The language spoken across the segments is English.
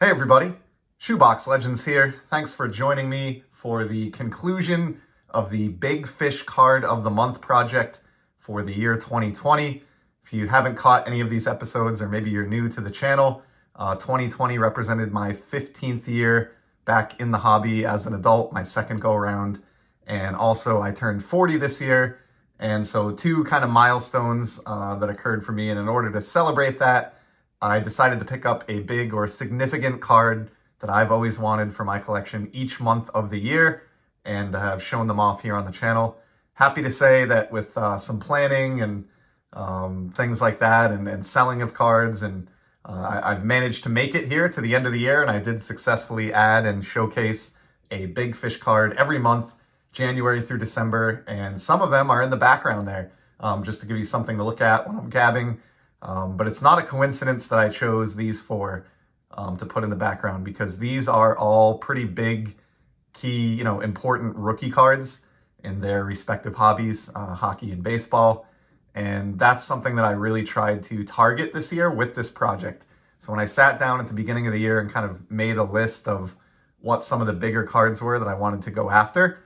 Hey everybody, Shoebox Legends here. Thanks for joining me for the conclusion of the Big Fish Card of the Month project for the year 2020. If you haven't caught any of these episodes, or maybe you're new to the channel, 2020 represented my 15th year back in the hobby as an adult, my second go around. And also I turned 40 this year. And so two kind of milestones that occurred for me. And in order to celebrate that, I decided to pick up a big or significant card that I've always wanted for my collection each month of the year, and have shown them off here on the channel. Happy to say that with some planning and things like that, and selling of cards, and I've managed to make it here to the end of the year, and I did successfully add and showcase a Big Fish card every month, January through December, and some of them are in the background there, just to give you something to look at when I'm gabbing. But it's not a coincidence that I chose these four to put in the background, because these are all pretty big, key, important rookie cards in their respective hobbies, hockey and baseball. And that's something that I really tried to target this year with this project. So when I sat down at the beginning of the year and kind of made a list of what some of the bigger cards were that I wanted to go after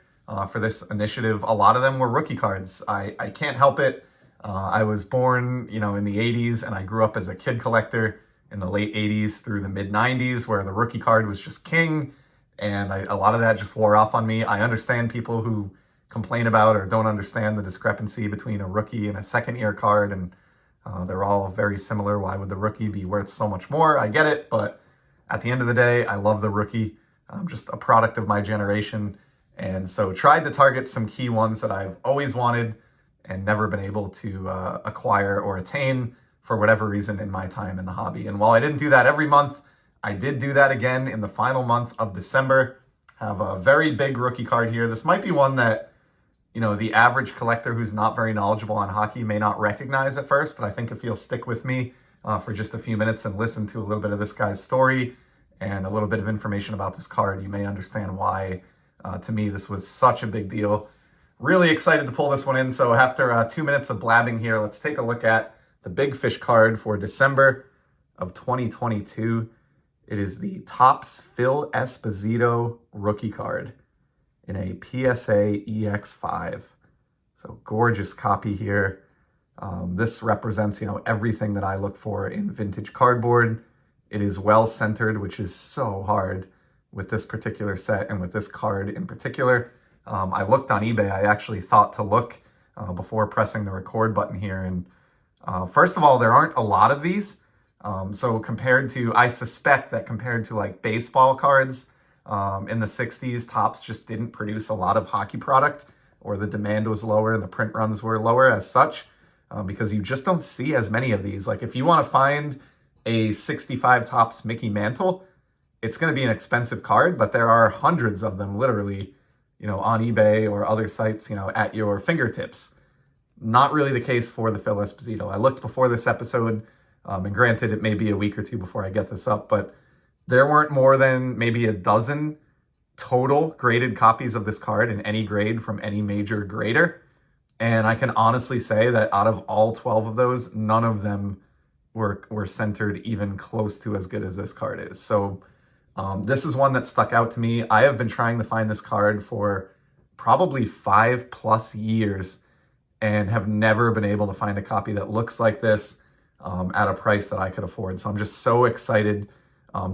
for this initiative, a lot of them were rookie cards. I can't help it. I was born, in the 80s, and I grew up as a kid collector in the late 80s through the mid 90s, where the rookie card was just king. And a lot of that just wore off on me. I understand people who complain about or don't understand the discrepancy between a rookie and a second year card. And they're all very similar. Why would the rookie be worth so much more? I get it. But at the end of the day, I love the rookie. I'm just a product of my generation. And so tried to target some key ones that I've always wanted and never been able to acquire or attain for whatever reason in my time in the hobby. And while I didn't do that every month, I did do that again in the final month of December. Have a very big rookie card here. This might be one that, the average collector who's not very knowledgeable on hockey may not recognize at first, but I think if you'll stick with me for just a few minutes and listen to a little bit of this guy's story and a little bit of information about this card, you may understand why, to me, this was such a big deal. Really excited to pull this one in. So after 2 minutes of blabbing here, let's take a look at the Big Fish card for December of 2022. It is the Topps Phil Esposito rookie card in a PSA EX5. So gorgeous copy here. This represents, everything that I look for in vintage cardboard. It is well centered, which is so hard with this particular set and with this card in particular. I looked on eBay. I actually thought to look before pressing the record button here. And first of all, there aren't a lot of these. So I suspect that compared to like baseball cards in the 60s, Topps just didn't produce a lot of hockey product, or the demand was lower and the print runs were lower as such, because you just don't see as many of these. Like if you want to find a 65 Topps Mickey Mantle, it's going to be an expensive card, but there are hundreds of them literally, on eBay or other sites, at your fingertips. Not really the case for the Phil Esposito. I looked before this episode, and granted, it may be a week or two before I get this up, but there weren't more than maybe a dozen total graded copies of this card in any grade from any major grader. And I can honestly say that out of all 12 of those, none of them were centered even close to as good as this card is. So this is one that stuck out to me. I have been trying to find this card for probably 5+ years and have never been able to find a copy that looks like this at a price that I could afford. So I'm just so excited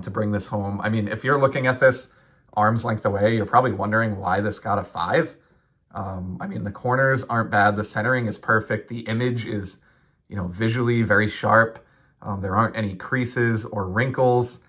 to bring this home. I mean, if you're looking at this arm's length away, you're probably wondering why this got a 5. I mean, the corners aren't bad. The centering is perfect. The image is, visually very sharp. There aren't any creases or wrinkles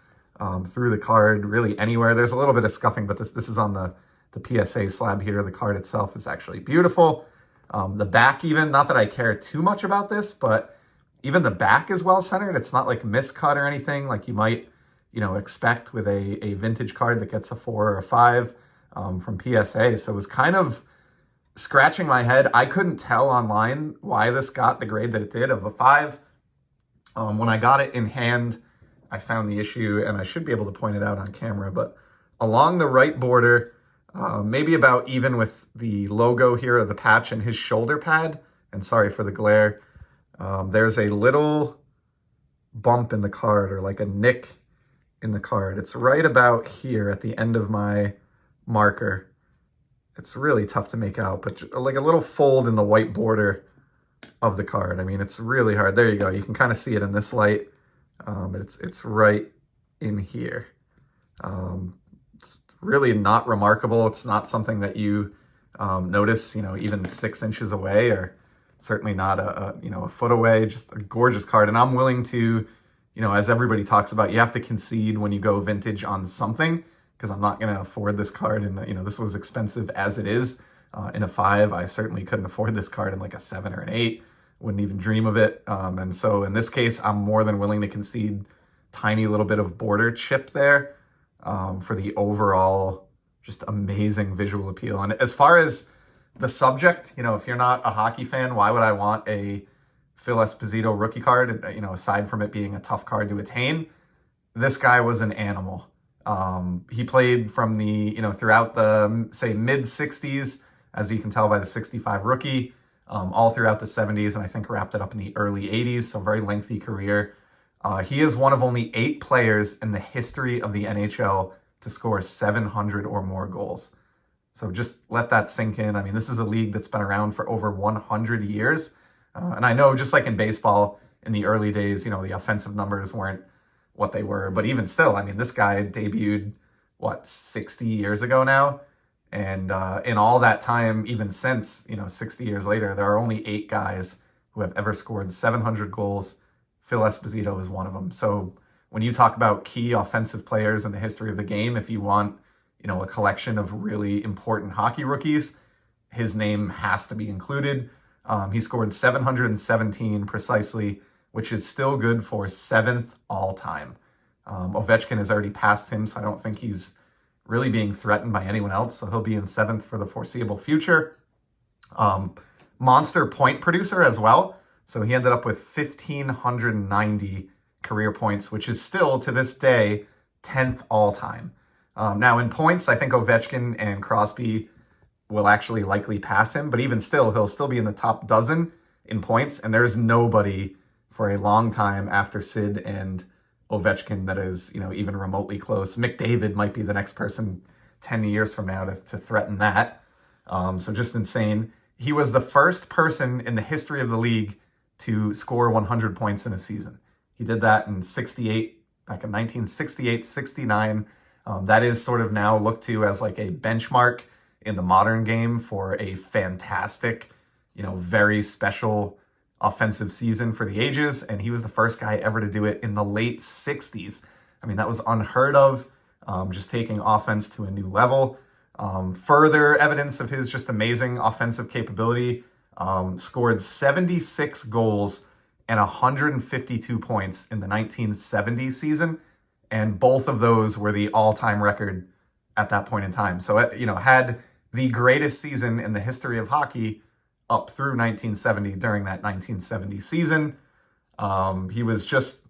through the card, really anywhere. There's a little bit of scuffing, but this is on the PSA slab here. The card itself is actually beautiful. The back even, not that I care too much about this, but even the back is well centered. It's not like miscut or anything like you might, expect with a vintage card that gets a 4 or a 5 from PSA. So it was kind of scratching my head. I couldn't tell online why this got the grade that it did of a 5. When I got it in hand, I found the issue, and I should be able to point it out on camera, but along the right border, maybe about even with the logo here of the patch and his shoulder pad, and sorry for the glare, there's a little bump in the card, or like a nick in the card. It's right about here at the end of my marker. It's really tough to make out, but like a little fold in the white border of the card. I mean, it's really hard. There you go. You can kind of see it in this light. It's right in here. It's really not remarkable. It's not something that you notice, even 6 inches away, or certainly not a foot away. Just a gorgeous card. And I'm willing to, as everybody talks about, you have to concede when you go vintage on something, because I'm not going to afford this card. And, this was expensive as it is. In a 5, I certainly couldn't afford this card in like a 7 or an 8. Wouldn't even dream of it. And so in this case, I'm more than willing to concede tiny little bit of border chip there for the overall just amazing visual appeal. And as far as the subject, if you're not a hockey fan, why would I want a Phil Esposito rookie card? Aside from it being a tough card to attain, this guy was an animal. He played from the, throughout the, say, mid-60s, as you can tell by the 65 rookie, all throughout the 70s, and I think wrapped it up in the early 80s, so very lengthy career. He is one of only 8 players in the history of the NHL to score 700 or more goals. So just let that sink in. I mean, this is a league that's been around for over 100 years. And I know, just like in baseball, in the early days, the offensive numbers weren't what they were. But even still, I mean, this guy debuted, 60 years ago now? And in all that time, even since, 60 years later, there are only 8 guys who have ever scored 700 goals. Phil Esposito is one of them. So when you talk about key offensive players in the history of the game, if you want, a collection of really important hockey rookies, his name has to be included. He scored 717 precisely, which is still good for 7th all time. Ovechkin has already passed him, so I don't think he's really being threatened by anyone else. So he'll be in 7th for the foreseeable future. Monster point producer as well. So he ended up with 1,590 career points, which is still, to this day, 10th all time. Now in points, I think Ovechkin and Crosby will actually likely pass him, but even still, he'll still be in the top dozen in points, and there's nobody for a long time after Sid and Ovechkin that is, even remotely close. McDavid might be the next person 10 years from now to threaten that. So just insane. He was the first person in the history of the league to score 100 points in a season. He did that in 68, back in 1968, 69. That is sort of now looked to as like a benchmark in the modern game for a fantastic, very special offensive season for the ages. And he was the first guy ever to do it in the late 60s. I mean, that was unheard of, just taking offense to a new level. Further evidence of his just amazing offensive capability, scored 76 goals and 152 points in the 1970 season. And both of those were the all-time record at that point in time. So, had the greatest season in the history of hockey up through 1970 during that 1970 season. He was just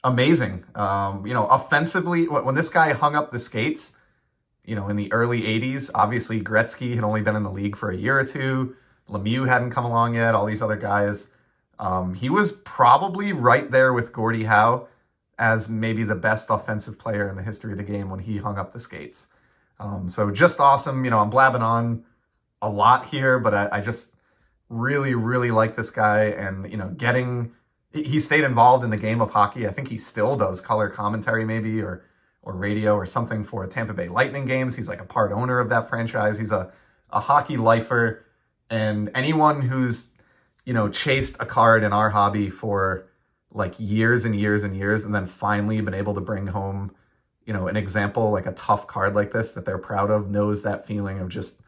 amazing. Offensively, when this guy hung up the skates, in the early 80s, obviously Gretzky had only been in the league for a year or two. Lemieux hadn't come along yet, all these other guys. He was probably right there with Gordie Howe as maybe the best offensive player in the history of the game when he hung up the skates. So just awesome. I'm blabbing on a lot here, but I just really, really like this guy. And, he stayed involved in the game of hockey. I think he still does color commentary maybe, or radio or something for Tampa Bay Lightning games. He's like a part owner of that franchise. He's a hockey lifer. And anyone who's, chased a card in our hobby for like years and years and years, and then finally been able to bring home, an example, like a tough card like this that they're proud of, knows that feeling of just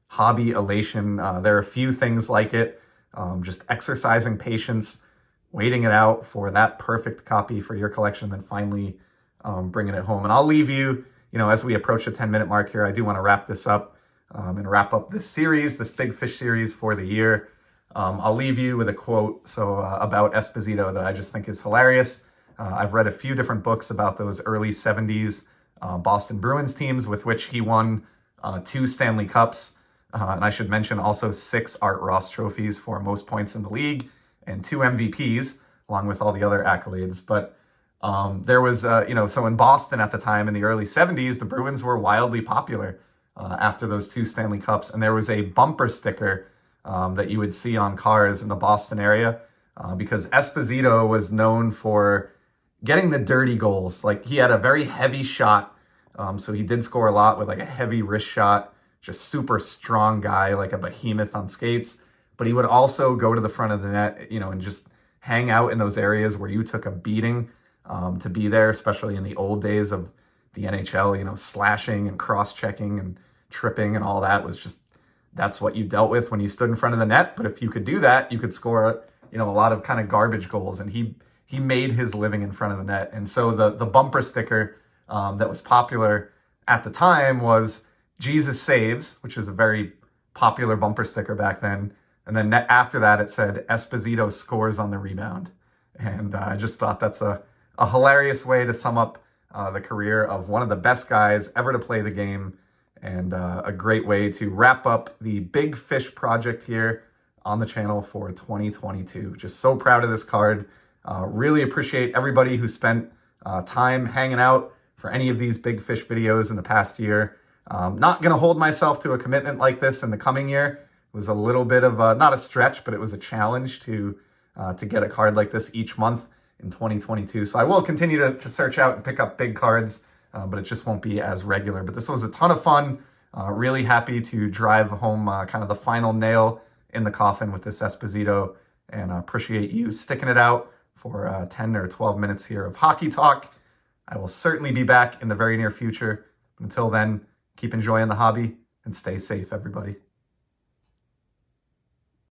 hobby elation. There are a few things like it, just exercising patience, waiting it out for that perfect copy for your collection, then finally bringing it home. And I'll leave you, as we approach the 10-minute mark here, I do want to wrap this up and wrap up this series, this Big Fish series for the year. I'll leave you with a quote about Esposito that I just think is hilarious. I've read a few different books about those early 70s Boston Bruins teams with which he won 2 Stanley Cups. And I should mention also 6 Art Ross trophies for most points in the league and 2 MVPs, along with all the other accolades. But There was, so in Boston at the time in the early 70s, the Bruins were wildly popular after those 2 Stanley Cups. And there was a bumper sticker that you would see on cars in the Boston area because Esposito was known for getting the dirty goals. Like, he had a very heavy shot. So he did score a lot with like a heavy wrist shot, just super strong guy, like a behemoth on skates. But he would also go to the front of the net, and just hang out in those areas where you took a beating to be there, especially in the old days of the NHL, slashing and cross-checking and tripping and all that was just, that's what you dealt with when you stood in front of the net. But if you could do that, you could score, a lot of kind of garbage goals. And he made his living in front of the net. And so the bumper sticker that was popular at the time was Jesus Saves, which is a very popular bumper sticker back then. And then after that, it said Esposito Scores on the Rebound. And I just thought that's a hilarious way to sum up the career of one of the best guys ever to play the game, and a great way to wrap up the Big Fish project here on the channel for 2022. Just so proud of this card. Really appreciate everybody who spent time hanging out for any of these Big Fish videos in the past year. Not going to hold myself to a commitment like this in the coming year. It was a little bit of not a stretch, but it was a challenge to get a card like this each month in 2022. So I will continue to search out and pick up big cards, but it just won't be as regular. But this was a ton of fun. Really happy to drive home kind of the final nail in the coffin with this Esposito, and appreciate you sticking it out for 10 or 12 minutes here of hockey talk. I will certainly be back in the very near future. Until then, keep enjoying the hobby and stay safe, everybody.